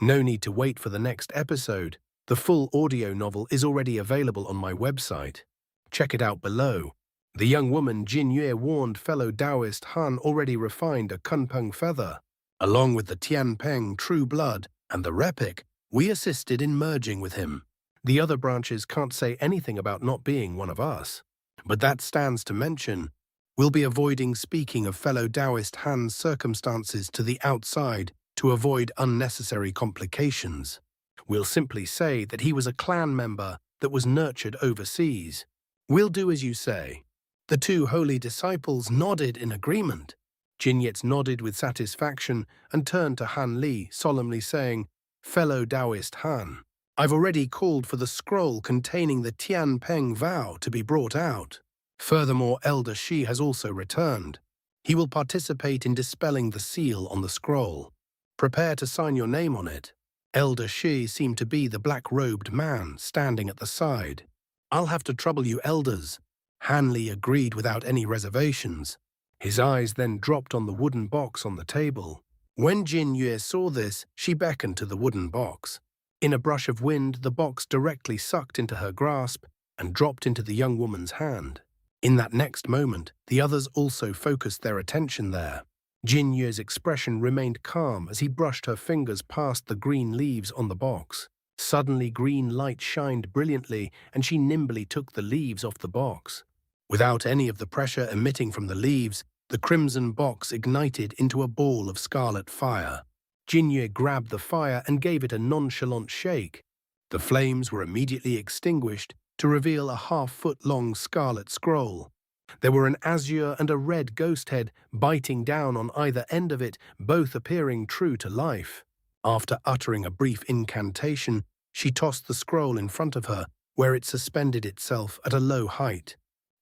No need to wait for the next episode. The full audio novel is already available on my website. Check it out below. The young woman Jin Yue warned fellow Taoist Han already refined a Kunpeng feather. Along with the Tianpeng true blood and the Repic, we assisted in merging with him. The other branches can't say anything about not being one of us. But that stands to mention. We'll be avoiding speaking of fellow Taoist Han's circumstances to the outside to avoid unnecessary complications. We'll simply say that he was a clan member that was nurtured overseas. We'll do as you say. The two holy disciples nodded in agreement. Jin Yetz nodded with satisfaction and turned to Han Li, solemnly saying, "Fellow Taoist Han, I've already called for the scroll containing the Tianpeng vow to be brought out. Furthermore, Elder Shi has also returned. He will participate in dispelling the seal on the scroll. Prepare to sign your name on it." Elder Shi seemed to be the black-robed man standing at the side. "I'll have to trouble you, elders." Han Li agreed without any reservations. His eyes then dropped on the wooden box on the table. When Jin Yue saw this, she beckoned to the wooden box. In a brush of wind, the box directly sucked into her grasp and dropped into the young woman's hand. In that next moment, the others also focused their attention there. Jin Yue's expression remained calm as he brushed her fingers past the green leaves on the box. Suddenly, green light shined brilliantly, and she nimbly took the leaves off the box. Without any of the pressure emitting from the leaves, the crimson box ignited into a ball of scarlet fire. Jin Yue grabbed the fire and gave it a nonchalant shake. The flames were immediately extinguished to reveal a half-foot-long scarlet scroll. There were an azure and a red ghost head biting down on either end of it, both appearing true to life. After uttering a brief incantation, she tossed the scroll in front of her, where it suspended itself at a low height.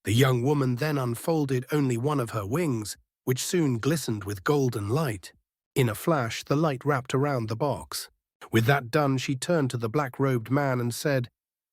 The young woman then unfolded only one of her wings, which soon glistened with golden light. In a flash, the light wrapped around the box. With that done, she turned to the black-robed man and said,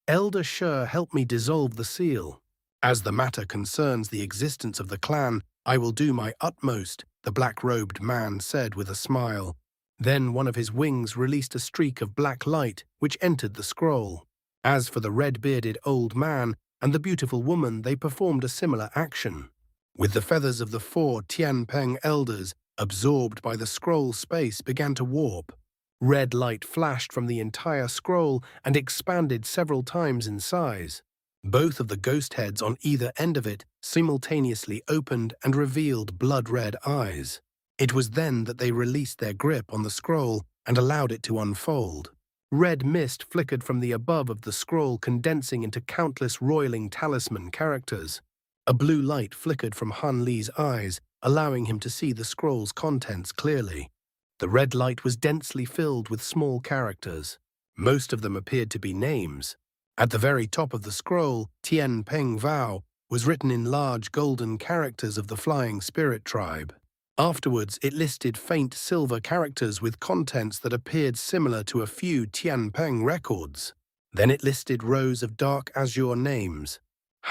"Elder Shi, help me dissolve the seal. As the matter concerns the existence of the clan, I will do my utmost," the black-robed man said with a smile. Then one of his wings released a streak of black light, which entered the scroll. As for the red-bearded old man and the beautiful woman, they performed a similar action. With the feathers of the 4 Tianpeng elders absorbed by the scroll, space began to warp. Red light flashed from the entire scroll and expanded several times in size. Both of the ghost heads on either end of it simultaneously opened and revealed blood-red eyes. It was then that they released their grip on the scroll and allowed it to unfold. Red mist flickered from the above of the scroll, condensing into countless roiling talisman characters. A blue light flickered from Han Li's eyes, allowing him to see the scroll's contents clearly. The red light was densely filled with small characters. Most of them appeared to be names. At the very top of the scroll, Tianpeng Vow was written in large golden characters of the Flying Spirit tribe. Afterwards, it listed faint silver characters with contents that appeared similar to a few Tianpeng records. Then it listed rows of dark azure names.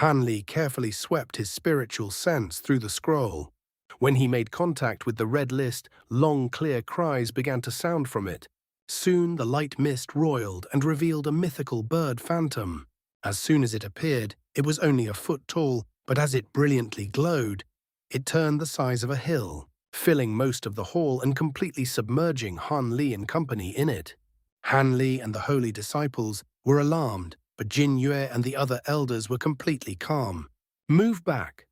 Han Li carefully swept his spiritual sense through the scroll. When he made contact with the red list, long, clear cries began to sound from it. Soon the light mist roiled and revealed a mythical bird phantom. As soon as it appeared, it was only a foot tall, but as it brilliantly glowed, it turned the size of a hill, filling most of the hall and completely submerging Han Li and company in it. Han Li and the holy disciples were alarmed, but Jin Yue and the other elders were completely calm. "Move back."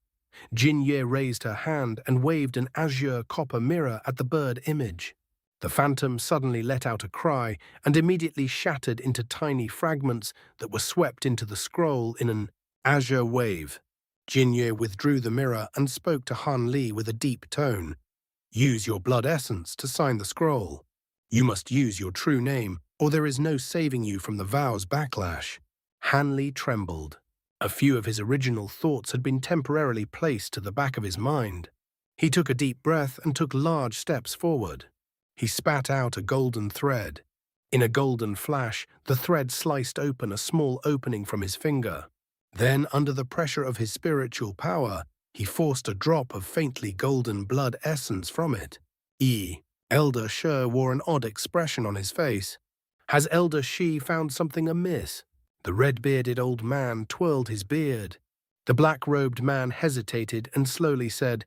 Jin Yue raised her hand and waved an azure copper mirror at the bird image. The phantom suddenly let out a cry and immediately shattered into tiny fragments that were swept into the scroll in an azure wave. Jin Yue withdrew the mirror and spoke to Han Li with a deep tone. "Use your blood essence to sign the scroll. You must use your true name, or there is no saving you from the vow's backlash." Han Li trembled. A few of his original thoughts had been temporarily placed to the back of his mind. He took a deep breath and took large steps forward. He spat out a golden thread. In a golden flash, the thread sliced open a small opening from his finger. Then, under the pressure of his spiritual power, he forced a drop of faintly golden blood essence from it. Elder Shi wore an odd expression on his face. Has Elder Shi found something amiss? The red-bearded old man twirled his beard. The black-robed man hesitated and slowly said,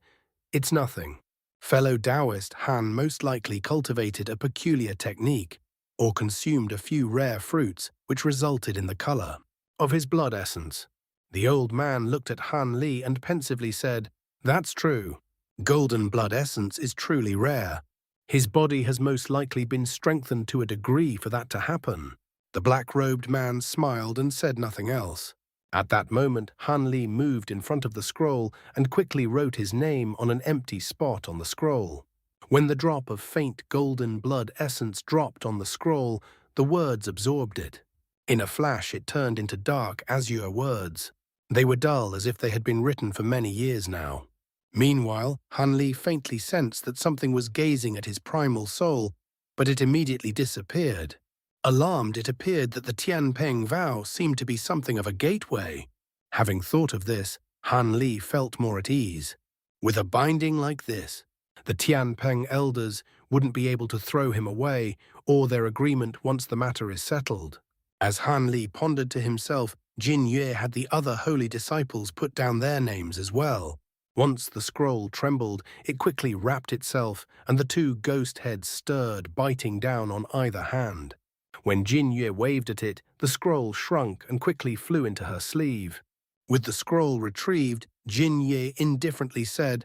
"It's nothing." Fellow Taoist Han most likely cultivated a peculiar technique, or consumed a few rare fruits which resulted in the color of his blood essence. The old man looked at Han Li and pensively said, "That's true. Golden blood essence is truly rare. His body has most likely been strengthened to a degree for that to happen." The black-robed man smiled and said nothing else. At that moment, Han Li moved in front of the scroll and quickly wrote his name on an empty spot on the scroll. When the drop of faint golden blood essence dropped on the scroll, the words absorbed it. In a flash, it turned into dark azure words. They were dull, as if they had been written for many years now. Meanwhile, Han Li faintly sensed that something was gazing at his primal soul, but it immediately disappeared. Alarmed, it appeared that the Tianpeng vow seemed to be something of a gateway. Having thought of this, Han Li felt more at ease. With a binding like this, the Tianpeng elders wouldn't be able to throw him away, or their agreement once the matter is settled. As Han Li pondered to himself, Jin Yue had the other holy disciples put down their names as well. Once the scroll trembled, it quickly wrapped itself, and the two ghost heads stirred, biting down on either hand. When Jin Yue waved at it, the scroll shrunk and quickly flew into her sleeve. With the scroll retrieved, Jin Yue indifferently said,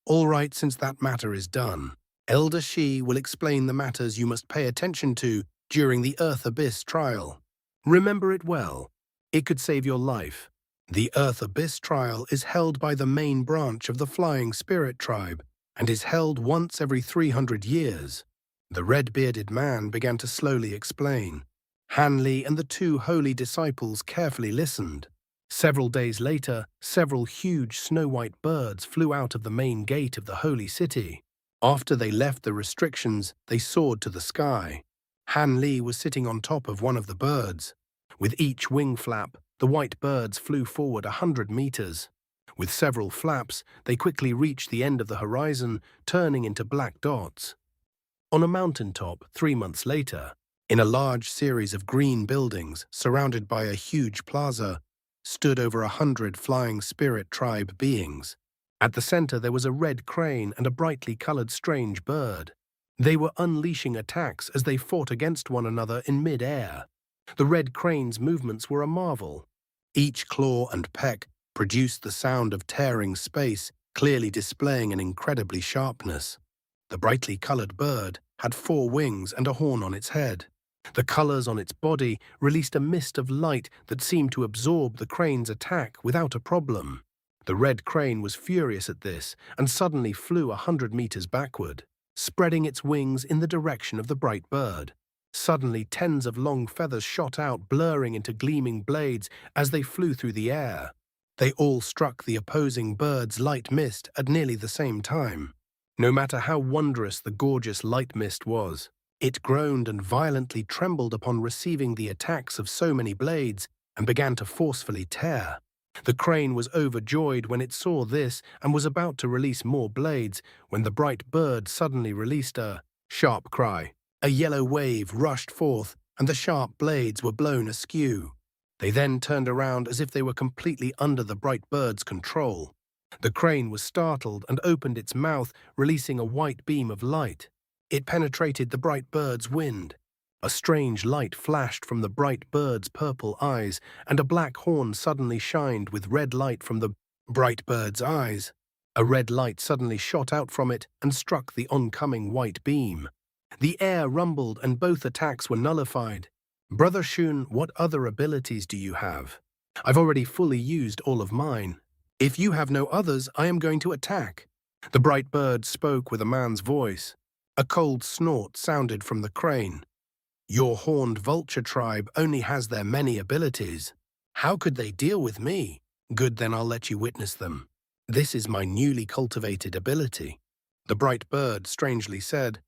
"All right, since that matter is done. Elder Shi will explain the matters you must pay attention to during the Earth Abyss trial. Remember it well. It could save your life. The Earth Abyss trial is held by the main branch of the Flying Spirit tribe and is held once every 300 years. The red-bearded man began to slowly explain. Han Li and the two holy disciples carefully listened. Several days later, several huge snow-white birds flew out of the main gate of the holy city. After they left the restrictions, they soared to the sky. Han Li was sitting on top of one of the birds. With each wing flap, the white birds flew forward 100 meters. With several flaps, they quickly reached the end of the horizon, turning into black dots. On a mountaintop, 3 months later, in a large series of green buildings surrounded by a huge plaza, stood over 100 Flying Spirit tribe beings. At the center there was a red crane and a brightly colored strange bird. They were unleashing attacks as they fought against one another in mid-air. The red crane's movements were a marvel. Each claw and peck produced the sound of tearing space, clearly displaying an incredibly sharpness. The brightly colored bird had 4 wings and a horn on its head. The colors on its body released a mist of light that seemed to absorb the crane's attack without a problem. The red crane was furious at this and suddenly flew 100 meters backward, spreading its wings in the direction of the bright bird. Suddenly, tens of long feathers shot out, blurring into gleaming blades as they flew through the air. They all struck the opposing bird's light mist at nearly the same time. No matter how wondrous the gorgeous light mist was, it groaned and violently trembled upon receiving the attacks of so many blades and began to forcefully tear. The crane was overjoyed when it saw this and was about to release more blades when the bright bird suddenly released a sharp cry. A yellow wave rushed forth and the sharp blades were blown askew. They then turned around as if they were completely under the bright bird's control. The crane was startled and opened its mouth, releasing a white beam of light. It penetrated the bright bird's wind. A strange light flashed from the bright bird's purple eyes, and a black horn suddenly shined with red light from the bright bird's eyes. A red light suddenly shot out from it and struck the oncoming white beam. The air rumbled and both attacks were nullified. "Brother Shun, what other abilities do you have? I've already fully used all of mine. If you have no others, I am going to attack." The bright bird spoke with a man's voice. A cold snort sounded from the crane. "Your horned vulture tribe only has their many abilities. How could they deal with me? Good, then I'll let you witness them. This is my newly cultivated ability." The bright bird strangely said.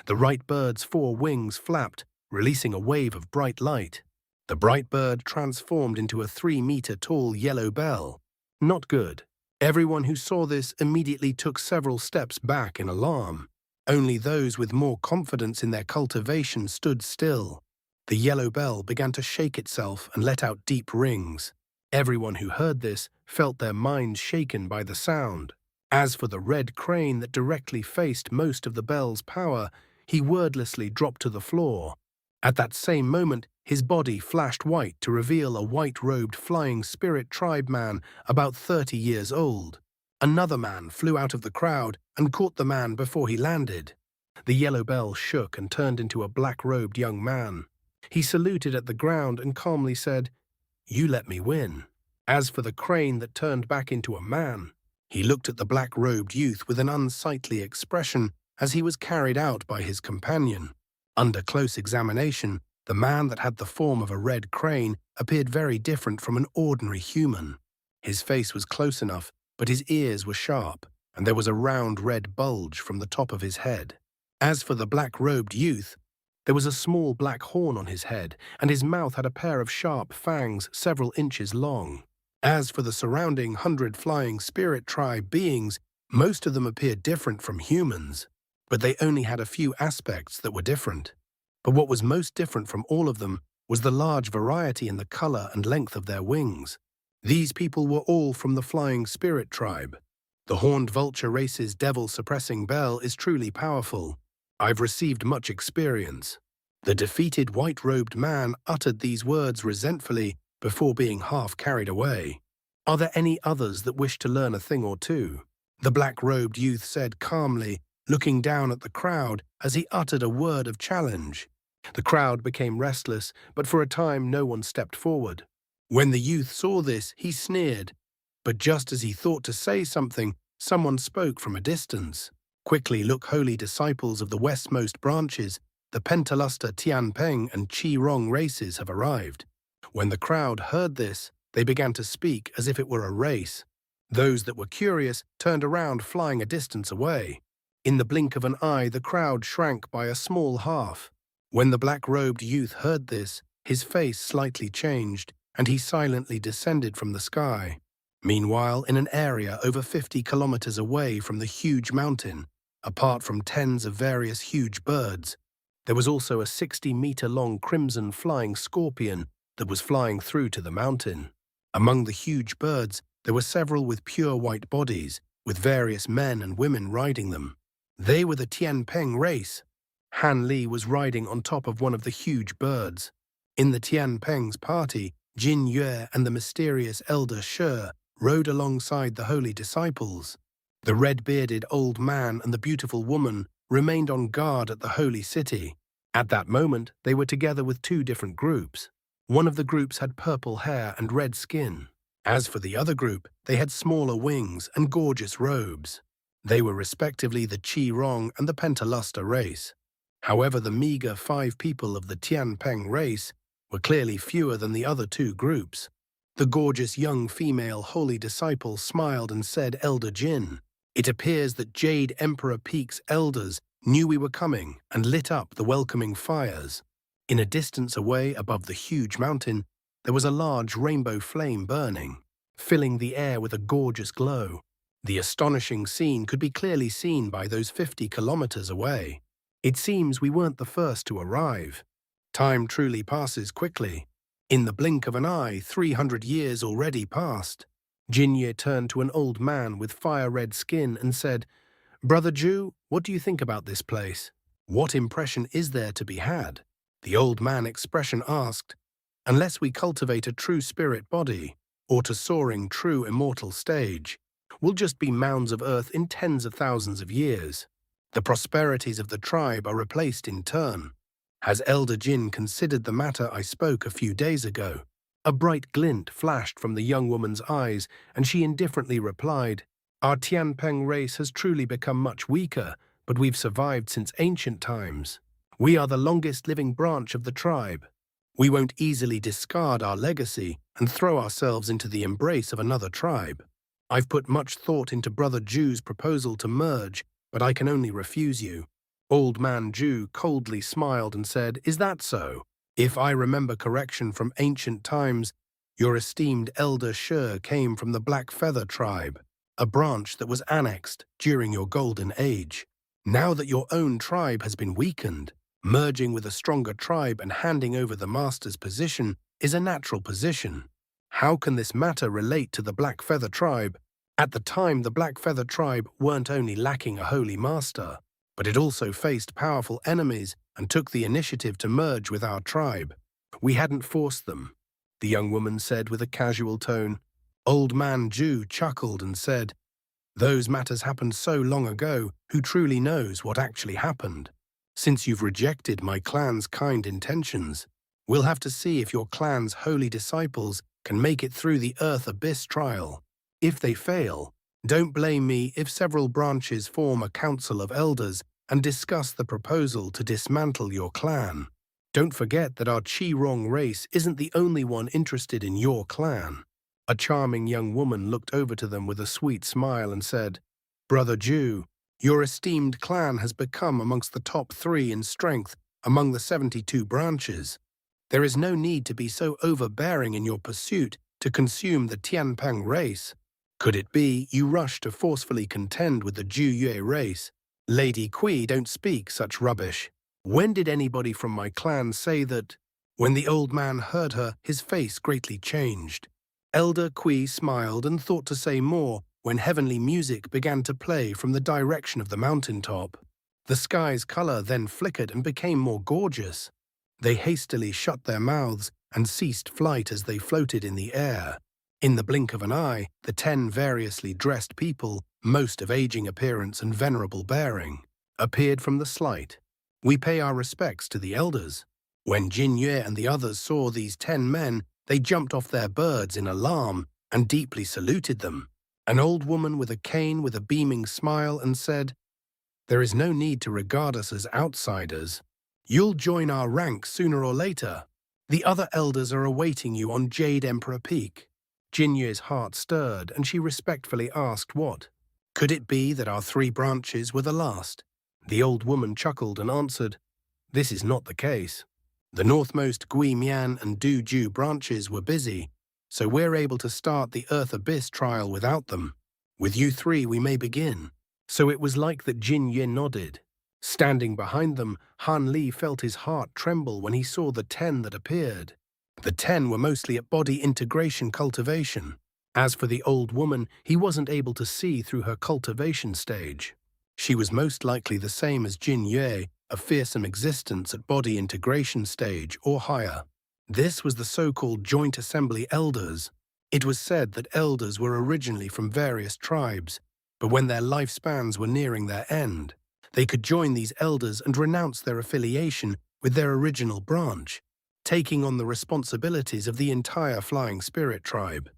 The right bird's 4 wings flapped, releasing a wave of bright light. The bright bird transformed into a 3-meter-tall yellow bell. Not good. Everyone who saw this immediately took several steps back in alarm. Only those with more confidence in their cultivation stood still. The yellow bell began to shake itself and let out deep rings. Everyone who heard this felt their minds shaken by the sound. As for the red crane that directly faced most of the bell's power, he wordlessly dropped to the floor. At that same moment, his body flashed white to reveal a white-robed flying spirit tribe man about 30 years old. Another man flew out of the crowd and caught the man before he landed. The yellow bell shook and turned into a black-robed young man. He saluted at the ground and calmly said, "You let me win." As for the crane that turned back into a man, he looked at the black-robed youth with an unsightly expression as he was carried out by his companion. Under close examination, the man that had the form of a red crane appeared very different from an ordinary human. His face was close enough, but his ears were sharp, and there was a round red bulge from the top of his head. As for the black-robed youth, there was a small black horn on his head, and his mouth had a pair of sharp fangs several inches long. As for the surrounding 100 flying spirit tribe beings, most of them appeared different from humans, but they only had a few aspects that were different. But what was most different from all of them was the large variety in the color and length of their wings. These people were all from the flying spirit tribe. The horned vulture race's devil-suppressing bell is truly powerful. I've received much experience. The defeated white-robed man uttered these words resentfully before being half carried away. Are there any others that wish to learn a thing or two? The black-robed youth said calmly, looking down at the crowd as he uttered a word of challenge. The crowd became restless, but for a time no one stepped forward. When the youth saw this, he sneered, but just as he thought to say something, someone spoke from a distance. "Quickly look, holy disciples of the westmost branches, the Pentaluster Tianpeng and Qi-Rong races have arrived." When the crowd heard this, they began to speak as if it were a race. Those that were curious turned around, flying a distance away. In the blink of an eye, the crowd shrank by a small half. When the black-robed youth heard this, his face slightly changed, and he silently descended from the sky. Meanwhile, in an area over 50 kilometers away from the huge mountain, apart from tens of various huge birds, there was also a 60-meter-long crimson flying scorpion that was flying through to the mountain. Among the huge birds, there were several with pure white bodies, with various men and women riding them. They were the Tianpeng race. Han Li was riding on top of one of the huge birds. In the Tianpeng's party, Jin Yue and the mysterious elder Shi rode alongside the holy disciples. The red-bearded old man and the beautiful woman remained on guard at the holy city. At that moment, they were together with two different groups. One of the groups had purple hair and red skin. As for the other group, they had smaller wings and gorgeous robes. They were respectively the Qi-Rong and the Pentaluster race. However, the meager 5 people of the Tianpeng race were clearly fewer than the other two groups. The gorgeous young female holy disciple smiled and said, "Elder Jin, it appears that Jade Emperor Peak's elders knew we were coming and lit up the welcoming fires." In a distance away above the huge mountain, there was a large rainbow flame burning, filling the air with a gorgeous glow. The astonishing scene could be clearly seen by those 50 kilometers away. It seems we weren't the first to arrive. Time truly passes quickly. In the blink of an eye, 300 years already passed. Jinye turned to an old man with fire-red skin and said, "Brother Jew, what do you think about this place? What impression is there to be had?" The old man expression asked, "Unless we cultivate a true spirit body, or to soaring true immortal stage, we'll just be mounds of earth in tens of thousands of years. The prosperities of the tribe are replaced in turn. Has Elder Jin considered the matter I spoke a few days ago?" A bright glint flashed from the young woman's eyes, and she indifferently replied, "Our Tianpeng race has truly become much weaker, but we've survived since ancient times. We are the longest living branch of the tribe. We won't easily discard our legacy and throw ourselves into the embrace of another tribe. I've put much thought into Brother Jew's proposal to merge, but I can only refuse you." Old Man Jew coldly smiled and said, "Is that so? If I remember correction from ancient times, your esteemed elder Shi came from the Black Feather tribe, a branch that was annexed during your golden age. Now that your own tribe has been weakened, merging with a stronger tribe and handing over the master's position is a natural position. How can this matter relate to the Black Feather tribe? At the time, the Black Feather tribe weren't only lacking a holy master, but it also faced powerful enemies and took the initiative to merge with our tribe. We hadn't forced them, the young woman said with a casual tone. Old Man Jew chuckled and said, "Those matters happened so long ago, who truly knows what actually happened? Since you've rejected my clan's kind intentions, we'll have to see if your clan's holy disciples can make it through the Earth Abyss trial. If they fail, don't blame me if several branches form a council of elders and discuss the proposal to dismantle your clan. Don't forget that our Chi-Rong race isn't the only one interested in your clan." A charming young woman looked over to them with a sweet smile and said, "Brother Jew, your esteemed clan has become amongst the top 3 in strength among the 72 branches. There is no need to be so overbearing in your pursuit to consume the Tianpeng race. Could it be you rush to forcefully contend with the Juyue race? Lady Kui, don't speak such rubbish. When did anybody from my clan say that?" When the old man heard her, his face greatly changed. Elder Kui smiled and thought to say more when heavenly music began to play from the direction of the mountaintop. The sky's color then flickered and became more gorgeous. They hastily shut their mouths and ceased flight as they floated in the air. In the blink of an eye, the 10 variously dressed people, most of aging appearance and venerable bearing, appeared from the slight. We pay our respects to the elders. When Jin Yue and the others saw these 10 men, they jumped off their birds in alarm and deeply saluted them. An old woman with a cane with a beaming smile and said, "There is no need to regard us as outsiders. You'll join our ranks sooner or later. The other elders are awaiting you on Jade Emperor Peak." Jin Yue's heart stirred and she respectfully asked what. Could it be that our 3 branches were the last? The old woman chuckled and answered, "This is not the case. The northmost Gui Mian and Du Ju branches were busy, so we're able to start the Earth Abyss trial without them. With you 3 we may begin." So it was like that Jin Yue nodded. Standing behind them, Han Li felt his heart tremble when he saw the 10 that appeared. The 10 were mostly at body integration cultivation. As for the old woman, he wasn't able to see through her cultivation stage. She was most likely the same as Jin Yue, a fearsome existence at body integration stage or higher. This was the so-called Joint Assembly Elders. It was said that elders were originally from various tribes, but when their lifespans were nearing their end, they could join these elders and renounce their affiliation with their original branch, taking on the responsibilities of the entire Flying Spirit tribe.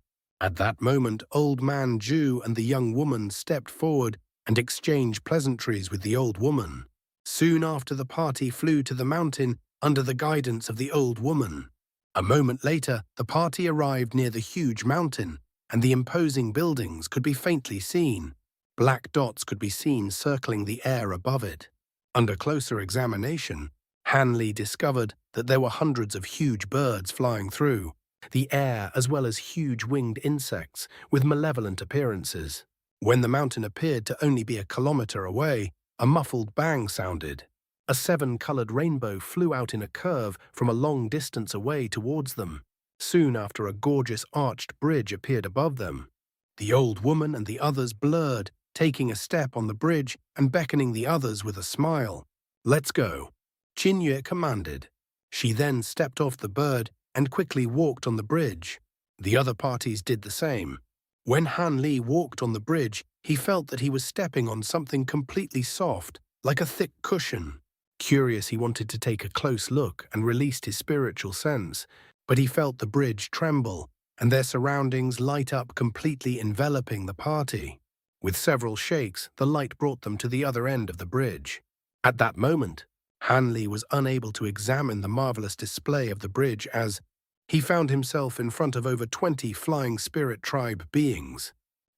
At that moment, Old Man Jew and the young woman stepped forward and exchanged pleasantries with the old woman. Soon after, the party flew to the mountain under the guidance of the old woman. A moment later, the party arrived near the huge mountain, and the imposing buildings could be faintly seen. Black dots could be seen circling the air above it. Under closer examination, Han Li discovered that there were hundreds of huge birds flying through the air, as well as huge winged insects with malevolent appearances. When the mountain appeared to only be a kilometer away, a muffled bang sounded. A 7-colored rainbow flew out in a curve from a long distance away towards them. Soon after, a gorgeous arched bridge appeared above them. The old woman and the others blurred, taking a step on the bridge and beckoning the others with a smile. "Let's go," Jin Yue commanded. She then stepped off the bird and quickly walked on the bridge. The other parties did the same. When Han Li walked on the bridge, he felt that he was stepping on something completely soft, like a thick cushion. Curious, he wanted to take a close look and released his spiritual sense, but he felt the bridge tremble and their surroundings light up, completely enveloping the party. With several shakes, the light brought them to the other end of the bridge. At that moment, Han Li was unable to examine the marvelous display of the bridge as he found himself in front of over 20 Flying Spirit tribe beings.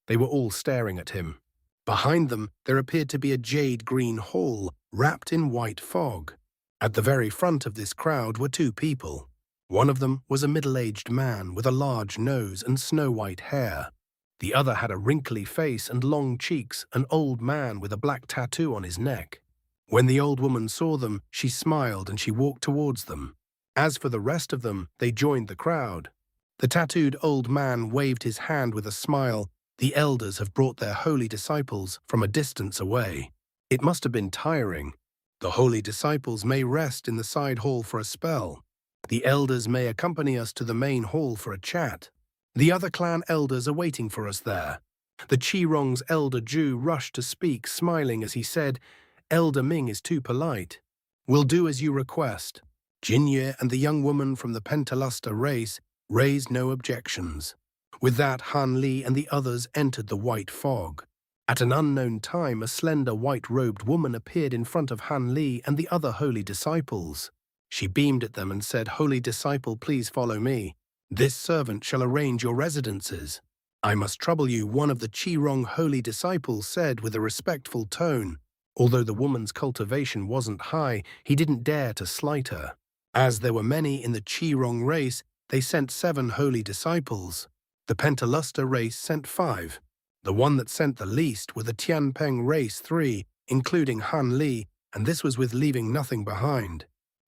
They were all staring at him. Behind them, there appeared to be a jade-green hall wrapped in white fog. At the very front of this crowd were 2 people. One of them was a middle-aged man with a large nose and snow-white hair. The other had a wrinkly face and long cheeks, an old man with a black tattoo on his neck. When the old woman saw them, she smiled and she walked towards them. As for the rest of them, they joined the crowd. The tattooed old man waved his hand with a smile. The elders have brought their holy disciples from a distance away. It must have been tiring. The holy disciples may rest in the side hall for a spell. The elders may accompany us to the main hall for a chat. The other clan elders are waiting for us there. The Qirong's elder Ju rushed to speak, smiling as he said, "Elder Ming is too polite. We'll do as you request." Jinyue and the young woman from the Pentaluster race raised no objections. With that, Han Li and the others entered the white fog. At an unknown time, a slender white-robed woman appeared in front of Han Li and the other holy disciples. She beamed at them and said, "Holy disciple, please follow me. This servant shall arrange your residences." "I must trouble you," one of the Qirong holy disciples said with a respectful tone. Although the woman's cultivation wasn't high, he didn't dare to slight her. As there were many in the Qirong race, they sent 7 holy disciples. The Pentaluster race sent 5. The one that sent the least were the Tianpeng race 3, including Han Li, and this was with leaving nothing behind.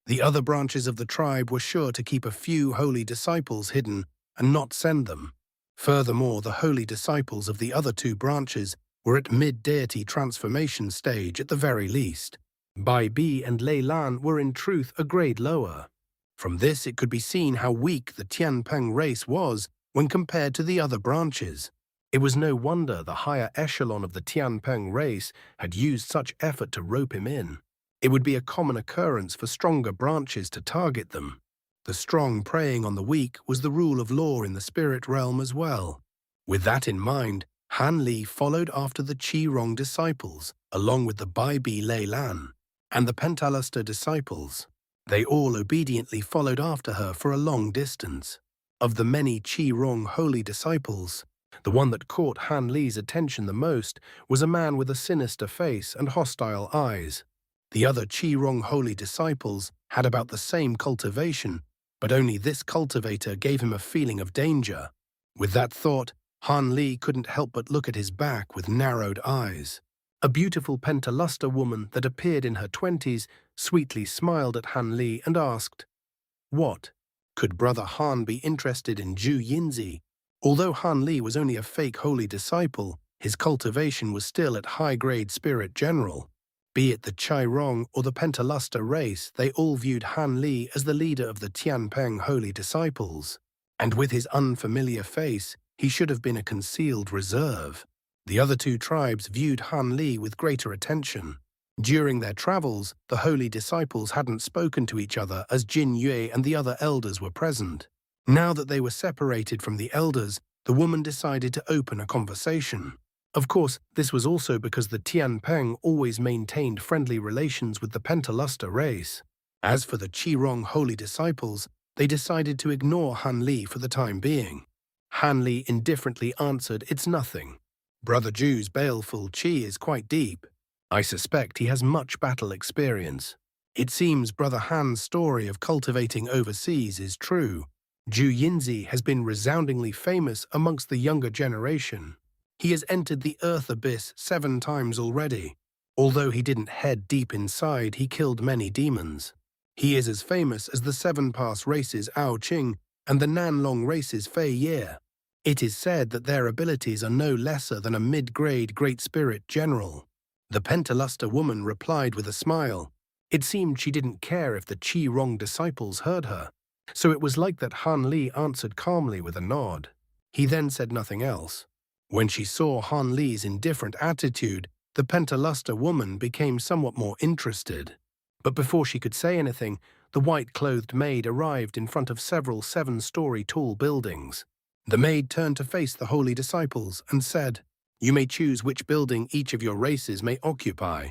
The other branches of the tribe were sure to keep a few holy disciples hidden and not send them. Furthermore, the holy disciples of the other 2 branches were at mid-deity transformation stage at the very least. Bai Bi and Lei Lan were in truth a grade lower. From this it could be seen how weak the Tianpeng race was when compared to the other branches. It was no wonder the higher echelon of the Tianpeng race had used such effort to rope him in. It would be a common occurrence for stronger branches to target them. The strong preying on the weak was the rule of law in the spirit realm as well. With that in mind, Han Li followed after the Qirong disciples, along with the Bai Bi Lei Lan, and the Pentaluster disciples. They all obediently followed after her for a long distance. Of the many Qirong holy disciples, the one that caught Han Li's attention the most was a man with a sinister face and hostile eyes. The other Qirong holy disciples had about the same cultivation, but only this cultivator gave him a feeling of danger. With that thought, Han Li couldn't help but look at his back with narrowed eyes. A beautiful Pentaluster woman that appeared in her 20s sweetly smiled at Han Li and asked, "What? Could Brother Han be interested in Zhu Yinzi?" Although Han Li was only a fake holy disciple, his cultivation was still at high-grade spirit general. Be it the Qirong or the Pentaluster race, they all viewed Han Li as the leader of the Tianpeng holy disciples. And with his unfamiliar face, he should have been a concealed reserve. The other 2 tribes viewed Han Li with greater attention. During their travels, the holy disciples hadn't spoken to each other as Jin Yue and the other elders were present. Now that they were separated from the elders, the woman decided to open a conversation. Of course, this was also because the Tianpeng always maintained friendly relations with the Pentaluster race. As for the Qirong holy disciples, they decided to ignore Han Li for the time being. Han Li indifferently answered, "It's nothing. Brother Ju's baleful qi is quite deep. I suspect he has much battle experience. It seems Brother Han's story of cultivating overseas is true. Zhu Yinzi has been resoundingly famous amongst the younger generation. He has entered the Earth Abyss 7 times already. Although he didn't head deep inside, he killed many demons. He is as famous as the 7 Pass races Ao Qing and the Nanlong races Fei Ye. It is said that their abilities are no lesser than a mid-grade Great Spirit General." The Pentaluster woman replied with a smile. It seemed she didn't care if the Qirong disciples heard her, so it was like that Han Li answered calmly with a nod. He then said nothing else. When she saw Han Li's indifferent attitude, the Pentaluster woman became somewhat more interested. But before she could say anything, the white-clothed maid arrived in front of several 7-story tall buildings. The maid turned to face the holy disciples and said, "You may choose which building each of your races may occupy.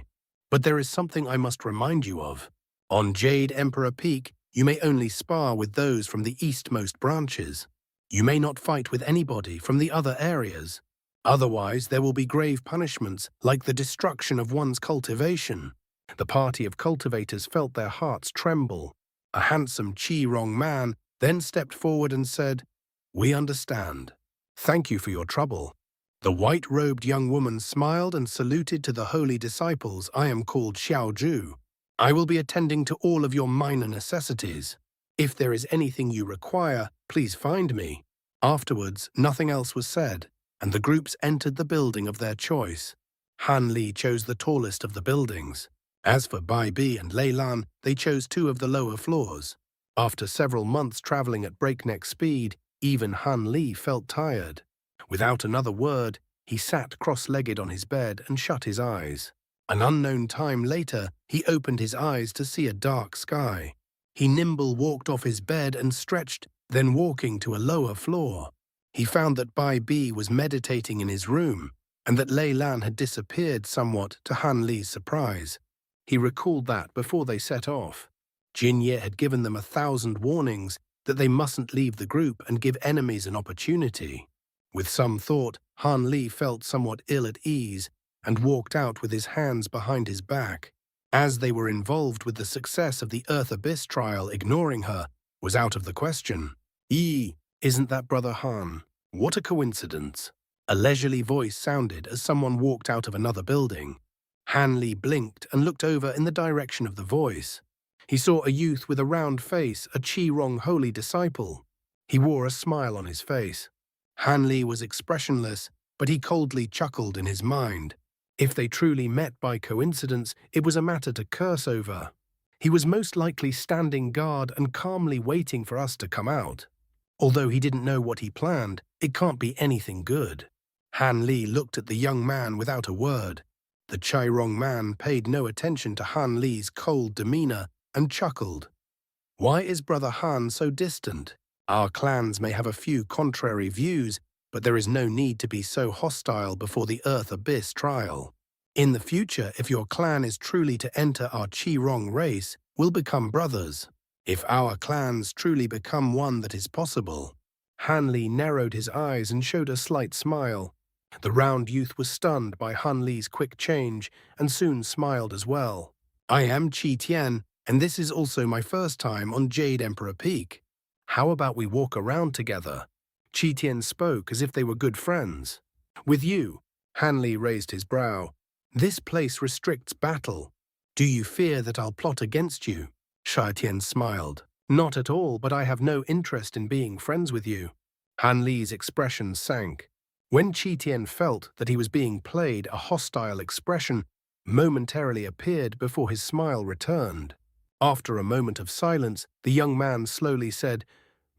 But there is something I must remind you of. On Jade Emperor Peak, you may only spar with those from the eastmost branches. You may not fight with anybody from the other areas. Otherwise, there will be grave punishments like the destruction of one's cultivation." The party of cultivators felt their hearts tremble. A handsome Qirong man then stepped forward and said, "We understand. Thank you for your trouble. The white-robed young woman smiled and saluted to the holy disciples. I am called Xiaozhu. I will be attending to all of your minor necessities. If there is anything you require, please find me. Afterwards, nothing else was said, and the groups entered the building of their choice. Han Li chose the tallest of the buildings. As for Bai Bi and Lei Lan, they chose two of the lower floors. After several months traveling at breakneck speed, even Han Li felt tired. Without another word, he sat cross-legged on his bed and shut his eyes. An unknown time later, he opened his eyes to see a dark sky. He nimble walked off his bed and stretched, then walking to a lower floor. He found that Bai Bi was meditating in his room, and that Lei Lan had disappeared somewhat to Han Li's surprise. He recalled that before they set off, Jin Ye had given them 1,000 warnings that they mustn't leave the group and give enemies an opportunity. With some thought, Han Li felt somewhat ill at ease and walked out with his hands behind his back. As they were involved with the success of the Earth Abyss trial, ignoring her was out of the question. Isn't that Brother Han? What a coincidence. A leisurely voice sounded as someone walked out of another building. Han Li blinked and looked over in the direction of the voice. He saw a youth with a round face, a Qi-Rong holy disciple. He wore a smile on his face. Han Li was expressionless, but he coldly chuckled in his mind. If they truly met by coincidence, it was a matter to curse over. He was most likely standing guard and calmly waiting for us to come out. Although he didn't know what he planned, it can't be anything good. Han Li looked at the young man without a word. The Qi-Rong man paid no attention to Han Li's cold demeanor and chuckled. Why is Brother Han so distant? Our clans may have a few contrary views, but there is no need to be so hostile before the Earth Abyss trial. In the future, if your clan is truly to enter our Qi-Rong race, we'll become brothers. If our clans truly become one that is possible. Han Li narrowed his eyes and showed a slight smile. The round youth was stunned by Han Li's quick change and soon smiled as well. I am Qi Tian, and this is also my first time on Jade Emperor Peak. How about we walk around together? Qi Tian spoke as if they were good friends. With you, Han Li raised his brow. This place restricts battle. Do you fear that I'll plot against you? Qi Tian smiled. Not at all, but I have no interest in being friends with you. Han Li's expression sank. When Qi Tian felt that he was being played, a hostile expression momentarily appeared before his smile returned. After a moment of silence, the young man slowly said,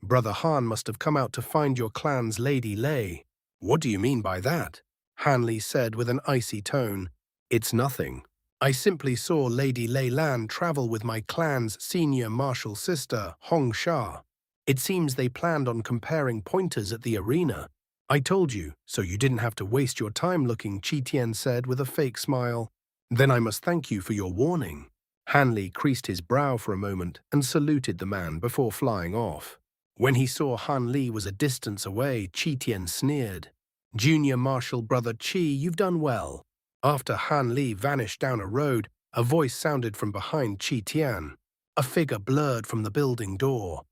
Brother Han must have come out to find your clan's Lady Lei. What do you mean by that? Han Li said with an icy tone. It's nothing. I simply saw Lady Lei Lan travel with my clan's senior martial sister, Hong Sha. It seems they planned on comparing pointers at the arena. I told you, so you didn't have to waste your time looking, Qi Tian said with a fake smile. Then I must thank you for your warning. Han Li creased his brow for a moment and saluted the man before flying off. When he saw Han Li was a distance away, Qi Tian sneered. Junior Martial Brother Qi, you've done well. After Han Li vanished down a road, a voice sounded from behind Qi Tian. A figure blurred from the building door.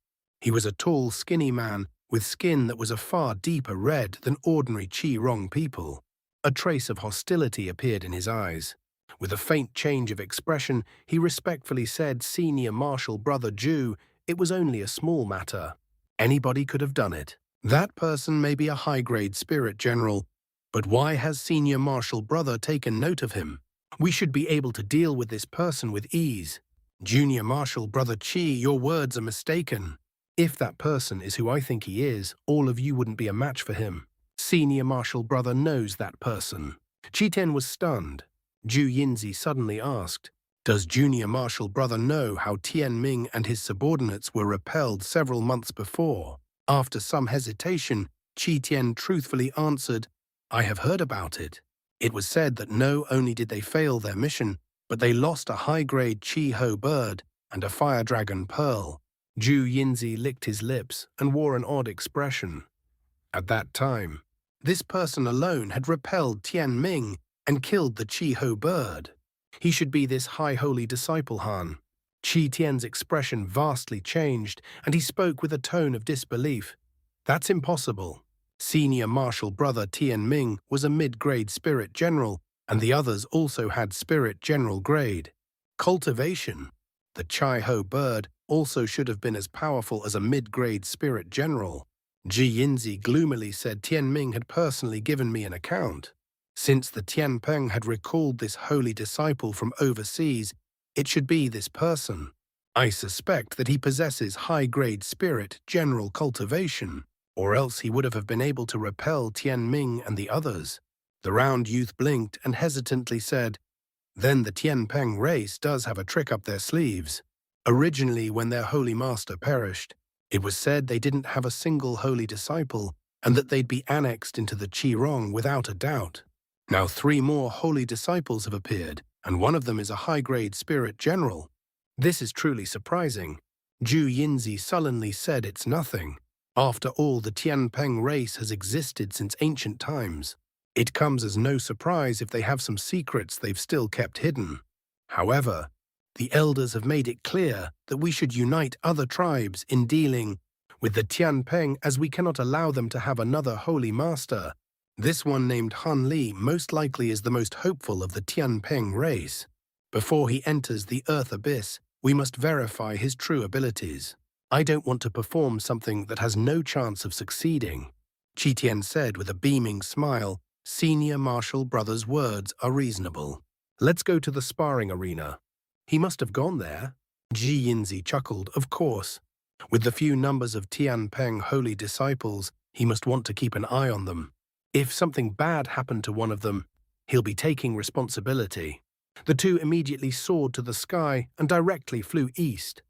He was a tall, skinny man with skin that was a far deeper red than ordinary Qi-Rong people. A trace of hostility appeared in his eyes. With a faint change of expression, he respectfully said, Senior Martial Brother Zhu, it was only a small matter. Anybody could have done it. That person may be a high-grade spirit general, but why has Senior Martial Brother taken note of him? We should be able to deal with this person with ease. Junior Martial Brother Qi, your words are mistaken. If that person is who I think he is, all of you wouldn't be a match for him. Senior Martial Brother knows that person. Qi Tian was stunned. Zhu Yinzi suddenly asked, Does Junior Martial Brother know how Tianpeng and his subordinates were repelled several months before? After some hesitation, Qi Tian truthfully answered, I have heard about it. It was said that not only did they fail their mission, but they lost a high-grade Qi-Ho bird and a fire dragon pearl. Zhu Yinzi licked his lips and wore an odd expression. At that time, this person alone had repelled Tianpeng and killed the Qi-Ho bird. He should be this high holy disciple Han. Qi Tian's expression vastly changed, and he spoke with a tone of disbelief. That's impossible. Senior martial brother Tianming was a mid-grade spirit general, and the others also had spirit general grade. Cultivation. The Chai-Ho bird also should have been as powerful as a mid-grade spirit general. Ji Yinzi gloomily said Tianming had personally given me an account. Since the Tianpeng had recalled this holy disciple from overseas, it should be this person. I suspect that he possesses high-grade spirit general cultivation, or else he would have been able to repel Tianming and the others. The round youth blinked and hesitantly said, "Then the Tianpeng race does have a trick up their sleeves. Originally, when their holy master perished, it was said they didn't have a single holy disciple and that they'd be annexed into the Qirong without a doubt. Now 3 more holy disciples have appeared, and one of them is a high-grade spirit general. This is truly surprising." Zhu Yinzi sullenly said, "It's nothing. After all, the Tianpeng race has existed since ancient times. It comes as no surprise if they have some secrets they've still kept hidden. However, the elders have made it clear that we should unite other tribes in dealing with the Tianpeng, as we cannot allow them to have another holy master. This one named Han Li most likely is the most hopeful of the Tianpeng race. Before he enters the Earth Abyss, we must verify his true abilities. I don't want to perform something that has no chance of succeeding." Qi Tian said with a beaming smile. "Senior martial brother's words are reasonable. Let's go to the sparring arena." "He must have gone there." Ji Yinzi chuckled. "Of course. With the few numbers of Tianpeng holy disciples, he must want to keep an eye on them. If something bad happened to one of them, he'll be taking responsibility." The two immediately soared to the sky and directly flew east.